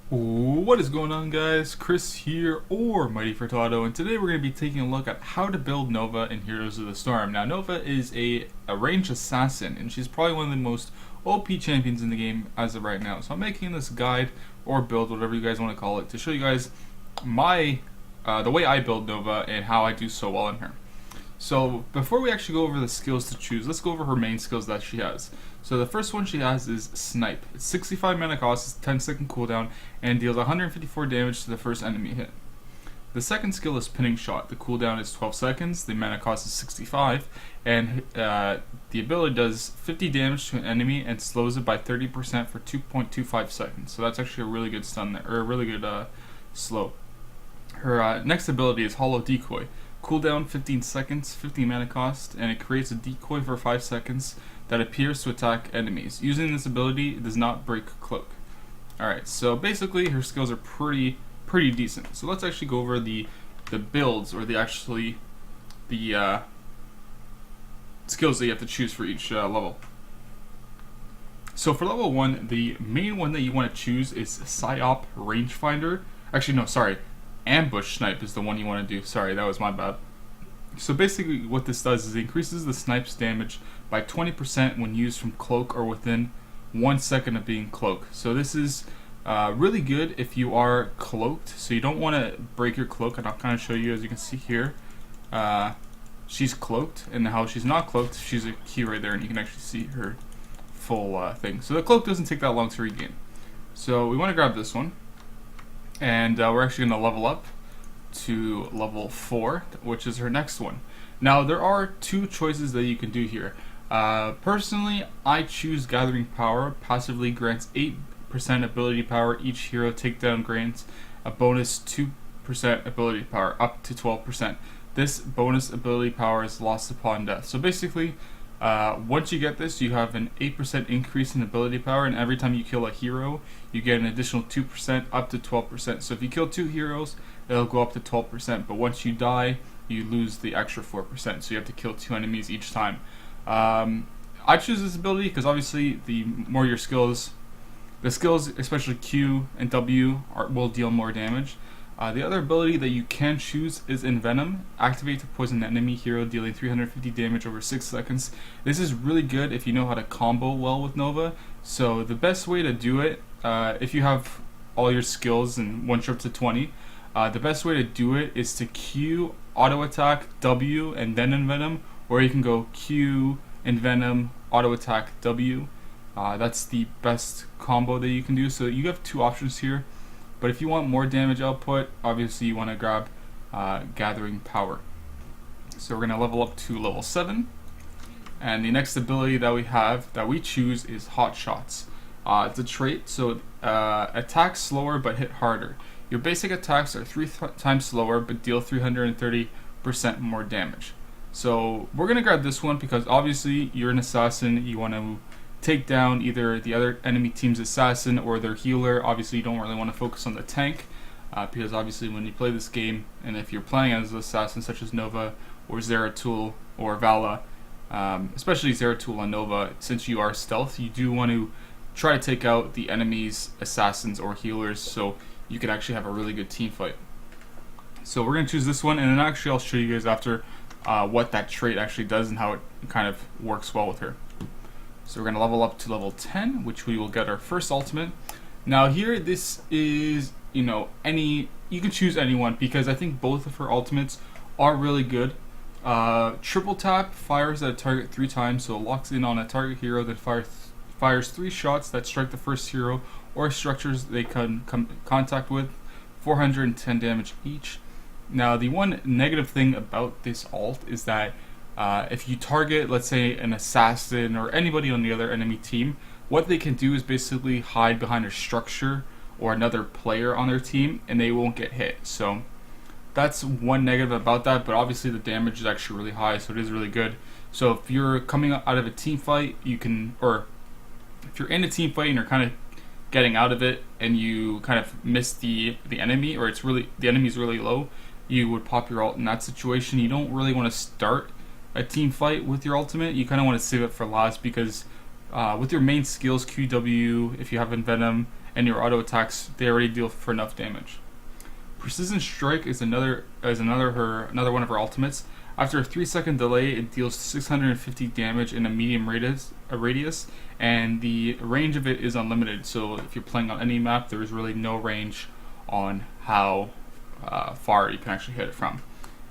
What is going on, guys? Chris here, or Mighty Furtado, and today we're going to be taking a look at how to build Nova in Heroes of the Storm. Now, Nova is a ranged assassin, and she's probably one of the most OP champions in the game as of right now. So I'm making this guide, or build, whatever you guys want to call it, to show you guys the way I build Nova and how I do so well in her. So before we actually go over the skills to choose, let's go over her main skills that she has. So the first one she has is Snipe. It's 65 mana cost, it's 10-second cooldown, and deals 154 damage to the first enemy hit. The second skill is Pinning Shot. The cooldown is 12 seconds, the mana cost is 65, and the ability does 50 damage to an enemy and slows it by 30% for 2.25 seconds. So that's actually a really good stun there, or a really good slow. Her next ability is Hollow Decoy. Cooldown 15 seconds, 50 mana cost, and it creates a decoy for 5 seconds that appears to attack enemies. Using this ability, it does not break Cloak. Alright, so basically her skills are pretty decent. So let's actually go over the builds, or the skills that you have to choose for each level. So for level 1, the main one that you want to choose is Psyop Rangefinder. Actually, no, sorry. Ambush Snipe is the one you want to do. Sorry, that was my bad. So basically what this does is it increases the snipe's damage by 20% when used from Cloak or within 1 second of being Cloak. So this is really good if you are cloaked. So you don't want to break your cloak, and I'll kind of show you. As you can see here, she's cloaked, and how she's not cloaked, she's a key right there, and you can actually see her full thing. So the cloak doesn't take that long to regain. So we want to grab this one. And we're actually going to level up to level 4, which is her next one. Now, there are two choices that you can do here. Personally, I choose Gathering Power. Passively grants 8% ability power. Each hero takedown grants a bonus 2% ability power, up to 12%. This bonus ability power is lost upon death. So basically, once you get this, you have an 8% increase in ability power, and every time you kill a hero, you get an additional 2% up to 12%. So if you kill 2 heroes, it'll go up to 12%, but once you die, you lose the extra 4%, so you have to kill 2 enemies each time. I choose this ability because obviously the more your skills, the skills, especially Q and W, will deal more damage. The other ability that you can choose is Envenom. Activate to poison an enemy hero, dealing 350 damage over 6 seconds. This is really good if you know how to combo well with Nova. So the best way to do it, if you have all your skills and one trip to 20, the best way to do it is to Q, auto attack, W, and then Envenom, or you can go Q, Envenom, auto attack, W. That's the best combo that you can do. So you have 2 options here. But if you want more damage output, obviously you want to grab Gathering Power. So we're going to level up to level 7. And the next ability that we choose is Hot Shots. It's a trait, so attack slower but hit harder. Your basic attacks are 3 times slower but deal 330% more damage. So we're going to grab this one because obviously you're an assassin, you want to take down either the other enemy team's assassin or their healer. Obviously you don't really want to focus on the tank, because obviously when you play this game, and if you're playing as an assassin such as Nova or Zeratul or Vala, especially Zeratul and Nova, since you are stealth, you do want to try to take out the enemy's assassins or healers so you can actually have a really good team fight. So we're going to choose this one, and then actually I'll show you guys after what that trait actually does and how it kind of works well with her. So we're going to level up to level 10, which we will get our first ultimate. Now here, this is, you can choose anyone because I think both of her ultimates are really good. Triple tap fires at a target 3 times, so it locks in on a target hero that fires 3 shots that strike the first hero or structures they come contact with, 410 damage each. Now the one negative thing about this ult is that if you target, let's say, an assassin or anybody on the other enemy team, what they can do is basically hide behind a structure or another player on their team and they won't get hit. So that's one negative about that, but obviously the damage is actually really high, so it is really good. So if you're coming out of a team fight, you can, or if you're in a team fight and you're kind of getting out of it and you kind of miss the enemy, or the enemy's really low, you would pop your ult in that situation. You don't really want to start a team fight with your ultimate. You kind of want to save it for last because with your main skills, QW, if you have Envenom, and your auto attacks, they already deal for enough damage. Precision Strike is another one of her ultimates. After a 3-second delay, it deals 650 damage in a medium radius, and the range of it is unlimited. So if you're playing on any map, there is really no range on how far you can actually hit it from.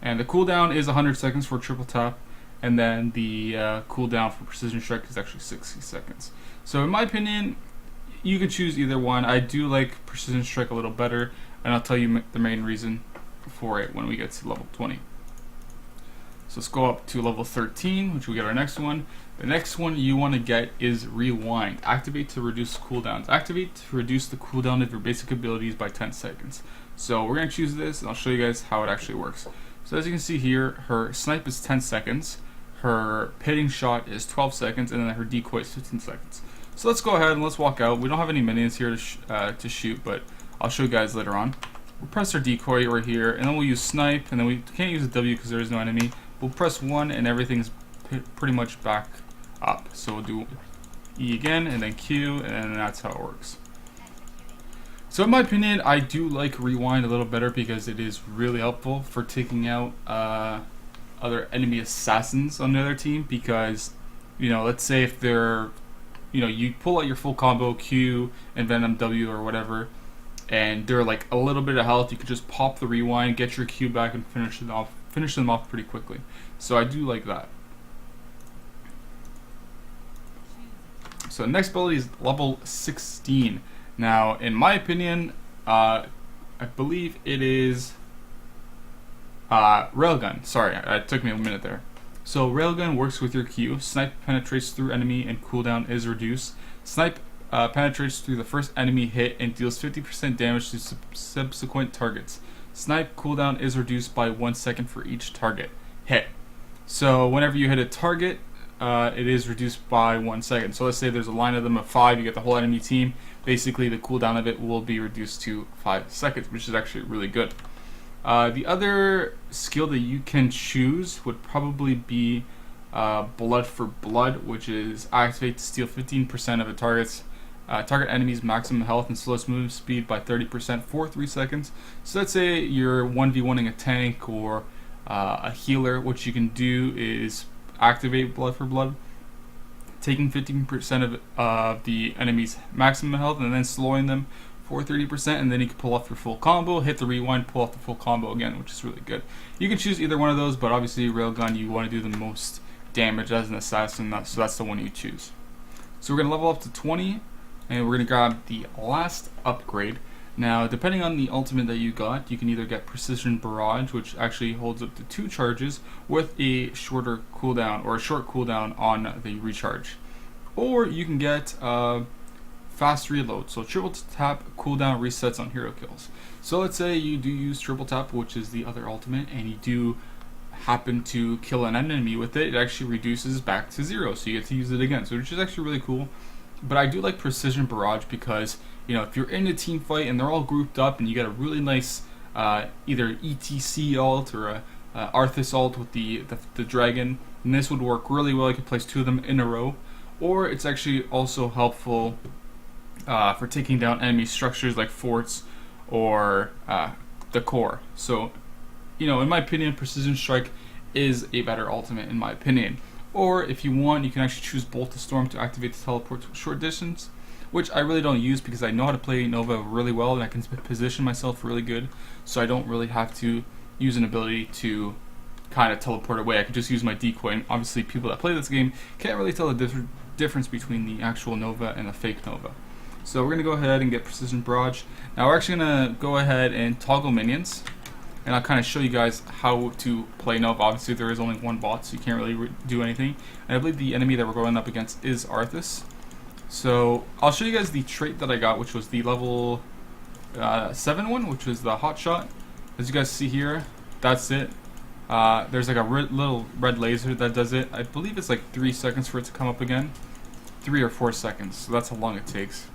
And the cooldown is 100 seconds for triple tap, and then the cooldown for Precision Strike is actually 60 seconds. So in my opinion, you could choose either one. I do like Precision Strike a little better, and I'll tell you the main reason for it when we get to level 20. So let's go up to level 13, which we get our next one. The next one you want to get is Rewind. Activate to reduce cooldowns. Activate to reduce the cooldown of your basic abilities by 10 seconds. So we're going to choose this, and I'll show you guys how it actually works. So as you can see here, her snipe is 10 seconds, her pitting shot is 12 seconds, and then her decoy is 15 seconds. So let's go ahead and let's walk out. We don't have any minions here to shoot, but I'll show you guys later on. We'll press our decoy right here, and then we'll use snipe, and then we can't use a W because there is no enemy. We'll press 1 and everything's pretty much back up. So we'll do E again and then Q, and that's how it works. So in my opinion, I do like Rewind a little better because it is really helpful for taking out other enemy assassins on the other team. Because, you know, let's say if they're, you know, you pull out your full combo Q and Venom W or whatever, and they're like a little bit of health, you could just pop the Rewind, get your Q back, and finish them off pretty quickly. So I do like that. So the next ability is level 16. Now, in my opinion, I believe it is Railgun. Sorry, it took me a minute there. So Railgun works with your Q. Snipe penetrates through enemy and cooldown is reduced. Snipe penetrates through the first enemy hit and deals 50% damage to subsequent targets. Snipe cooldown is reduced by 1 second for each target hit. So whenever you hit a target, it is reduced by 1 second. So let's say there's a line of them of 5, you get the whole enemy team. Basically, the cooldown of it will be reduced to 5 seconds, which is actually really good. The other skill that you can choose would probably be Blood for Blood, which is activate to steal 15% of a target's target enemy's maximum health and slowest move speed by 30% for 3 seconds. So let's say you're 1v1ing a tank or a healer. What you can do is activate Blood for Blood, taking 15% of the enemy's maximum health and then slowing them for 30%, and then you can pull off your full combo, hit the Rewind, pull off the full combo again, which is really good. You can choose either one of those, but obviously Railgun, you want to do the most damage as an assassin, so that's the one you choose. So we're going to level up to 20, and we're going to grab the last upgrade. Now, depending on the ultimate that you got, you can either get Precision Barrage, which actually holds up to 2 charges with a shorter cooldown, or a short cooldown on the recharge. Or you can get Fast Reload, so triple tap cooldown resets on hero kills. So let's say you do use triple tap, which is the other ultimate, and you do happen to kill an enemy with it, it actually reduces back to 0, so you get to use it again, so which is actually really cool. But I do like Precision Barrage because, you know, if you're in a team fight and they're all grouped up and you get a really nice either ETC ult or a Arthas ult with the dragon, and this would work really well. You could place 2 of them in a row. Or it's actually also helpful for taking down enemy structures like forts or the core. So, you know, in my opinion, Precision Strike is a better ultimate in my opinion. Or if you want, you can actually choose Bolt of Storm to activate the teleport to a short distance, which I really don't use because I know how to play Nova really well and I can position myself really good, so I don't really have to use an ability to kind of teleport away. I can just use my decoy, and obviously people that play this game can't really tell the difference between the actual Nova and the fake Nova. So we're going to go ahead and get Precision Barrage. Now we're actually going to go ahead and toggle minions, and I'll kind of show you guys how to play Nova. Obviously there is only one bot, so you can't really do anything. And I believe the enemy that we're going up against is Arthas. So I'll show you guys the trait that I got, which was the level 7 one, which was the Hot Shot. As you guys see here, that's it. There's like a little red laser that does it. I believe it's like 3 seconds for it to come up again. 3 or 4 seconds, so that's how long it takes.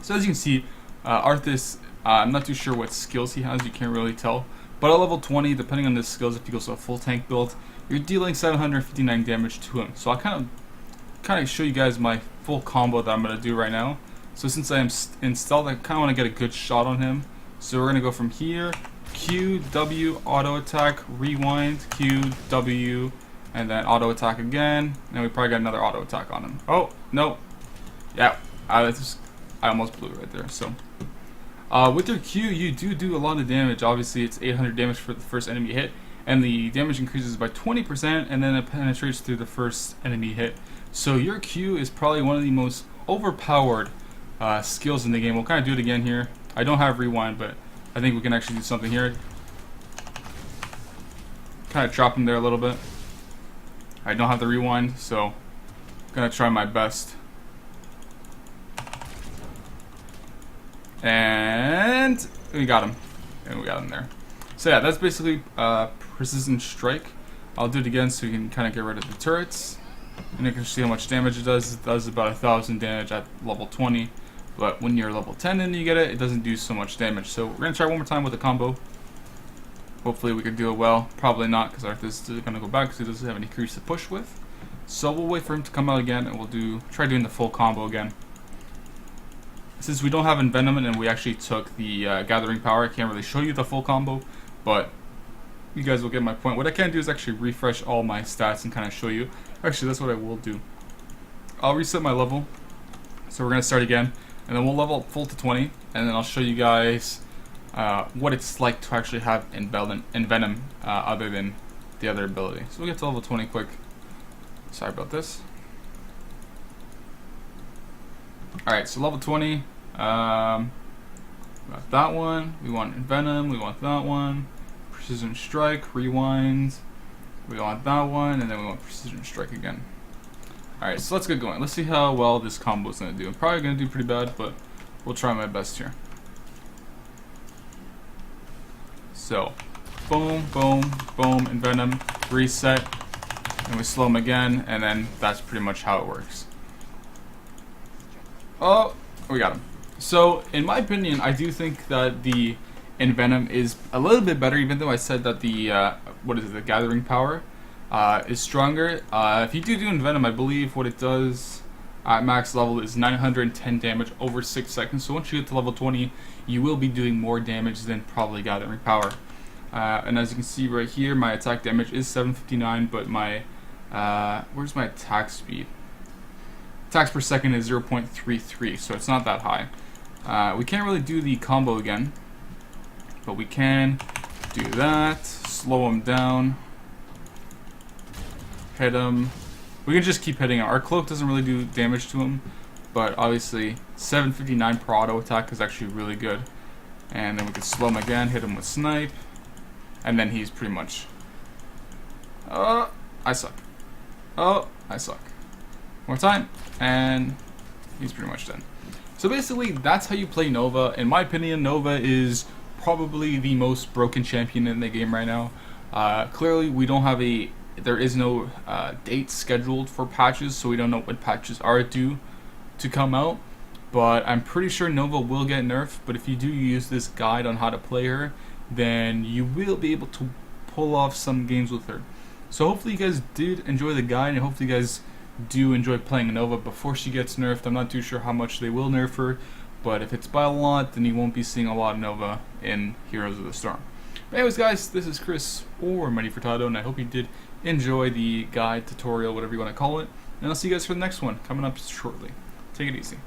So as you can see, Arthas, I'm not too sure what skills he has, you can't really tell. But at level 20, depending on the skills, if he goes to a full tank build, you're dealing 759 damage to him. So I'll kind of show you guys my full combo that I'm going to do right now. So since I am installed, I kind of want to get a good shot on him. So we're going to go from here, Q, W, auto attack, rewind, Q, W, and then auto attack again. And we probably got another auto attack on him. Oh, no. Yeah, I almost blew it right there. So with your Q, you do a lot of damage. Obviously, it's 800 damage for the first enemy hit. And the damage increases by 20%, and then it penetrates through the first enemy hit. So your Q is probably one of the most overpowered skills in the game. We'll kind of do it again here. I don't have rewind, but I think we can actually do something here. Kind of drop him there a little bit. I don't have the rewind, so I'm gonna try my best. And we got him. And we got him there. So yeah, that's basically Precision Strike. I'll do it again so you can kind of get rid of the turrets. And you can see how much damage it does. It does about 1,000 damage at level 20. But when you're level 10 and you get it, it doesn't do so much damage. So we're going to try one more time with a combo. Hopefully we can do it well. Probably not, because Arthas is going to go back because he doesn't have any creeps to push with. So we'll wait for him to come out again, and we'll try doing the full combo again. Since we don't have Envenom and we actually took the Gathering Power, I can't really show you the full combo, but you guys will get my point. What I can do is actually refresh all my stats and kind of show you. Actually, that's what I will do. I'll reset my level. So we're going to start again, and then we'll level up full to 20, and then I'll show you guys what it's like to actually have Envenom other than the other ability. So we'll get to level 20 quick. Sorry about this. Alright, so level 20, we got that one, we want Envenom, we want that one, Precision Strike, Rewind, we want that one, and then we want Precision Strike again. Alright, so let's get going. Let's see how well this combo is going to do. I'm probably going to do pretty bad, but we'll try my best here. So, boom, boom, boom, Envenom, reset, and we slow him again, and then that's pretty much how it works. Oh, we got him. So, in my opinion, I do think that the Envenom is a little bit better, even though I said that the, the Gathering Power is stronger. If you do Envenom, I believe what it does at max level is 910 damage over 6 seconds. So once you get to level 20, you will be doing more damage than probably Gathering Power. And as you can see right here, my attack damage is 759, but my, where's my attack speed? Attacks per second is 0.33, so it's not that high. We can't really do the combo again, but we can do that, slow him down, hit him. We can just keep hitting him. Our cloak doesn't really do damage to him, but obviously 759 per auto attack is actually really good. And then we can slow him again, hit him with snipe, and then he's pretty much, oh, I suck. Oh, I suck. More time, and he's pretty much done. So basically, that's how you play Nova. In my opinion, Nova is probably the most broken champion in the game right now. Clearly, we don't have there is no date scheduled for patches, so we don't know what patches are due to come out. But I'm pretty sure Nova will get nerfed, but if you do use this guide on how to play her, then you will be able to pull off some games with her. So hopefully you guys did enjoy the guide, and hopefully you guys do enjoy playing Nova before she gets nerfed. I'm not too sure how much they will nerf her, but if it's by a lot, then you won't be seeing a lot of Nova in Heroes of the Storm. But anyways, guys, this is Chris, or Mighty Furtado, and I hope you did enjoy the guide, tutorial, whatever you want to call it. And I'll see you guys for the next one, coming up shortly. Take it easy.